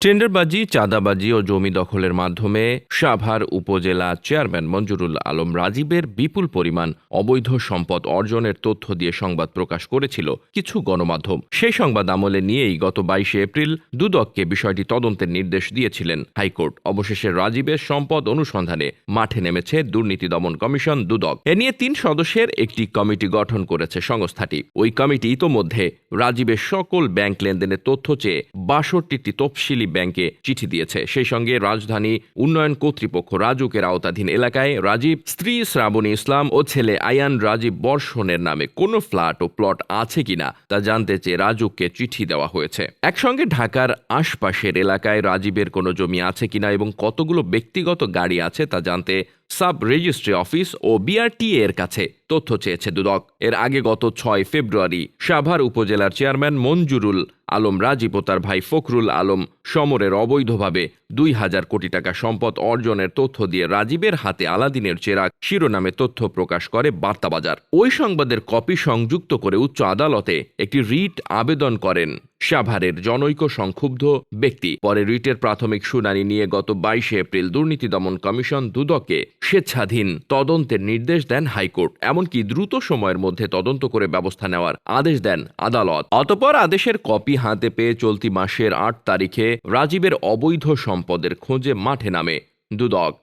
টেন্ডারবাজি, চাঁদাবাজি ও জমি দখলের মাধ্যমে সাভার উপজেলা চেয়ারম্যান মঞ্জুরুল আলম রাজীবের বিপুল পরিমাণ অবৈধ সম্পদ অর্জনের তথ্য দিয়ে সংবাদ প্রকাশ করেছিল কিছু গণমাধ্যম। সেই সংবাদ আমলে নিয়েই গত 22 এপ্রিল দুদককে বিষয়টি তদন্তের নির্দেশ দিয়েছিলেন হাইকোর্ট। অবশেষে রাজীবের সম্পদ অনুসন্ধানে মাঠে নেমেছে দুর্নীতি দমন কমিশন দুদক। এ নিয়ে 3 সদস্যের একটি কমিটি গঠন করেছে সংস্থাটি। ওই কমিটি ইতোমধ্যে রাজীবের সকল ব্যাংক লেনদেনের তথ্য চেয়ে 62টি তফসিলি ব্যাংকে চিঠি দিয়েছে। সেই সঙ্গে রাজধানী উন্নয়ন কর্তৃপক্ষ রাজুকের আওতাধীন এলাকায় রাজীব, স্ত্রী শ্রাবণী ইসলাম ও ছেলে আয়ান রাজীব বর্ষণের নামে কোনো ফ্ল্যাট ও প্লট আছে কিনা তা জানতে চেয়ে রাজুককে চিঠি দেওয়া হয়েছে। একসঙ্গে ঢাকার আশপাশের এলাকায় রাজীবের কোনো জমি আছে কিনা এবং কতগুলো ব্যক্তিগত গাড়ি আছে তা জানতে সাব রেজিস্ট্রি অফিস ও বিআরটিএ এর কাছে তথ্য চেয়েছে দুদক। এর আগে গত 6 ফেব্রুয়ারি সাভার উপজেলার চেয়ারম্যান মঞ্জুরুল আলম রাজীব ও তার ভাই ফখরুল আলম সমরের অবৈধভাবে 2000 কোটি টাকা সম্পদ অর্জনের তথ্য দিয়ে রাজীবের হাতে আলাদিনের চেরাগ শিরোনামে তথ্য প্রকাশ করে বার্তাবাজার। ওই সংবাদের কপি সংযুক্ত করে উচ্চ আদালতে একটি রিট আবেদন করেন সাভারের জনৈক সংক্ষুব্ধ ব্যক্তি। পরে রিটের প্রাথমিক শুনানি নিয়ে গত 22 এপ্রিল দুর্নীতি দমন কমিশন দুদককে স্বেচ্ছাধীন তদন্তের নির্দেশ দেন হাইকোর্ট। এমনকি দ্রুত সময়ের মধ্যে তদন্ত করে ব্যবস্থা নেওয়ার আদেশ দেন আদালত। অতঃপর আদেশের কপি হাতে পেয়ে চলতি মাসের 8 তারিখে রাজীবের অবৈধ সম্পদের খোঁজে মাঠে নামে দুদক।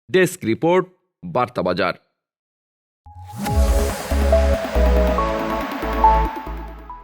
Desk report, বার্তাবাজার।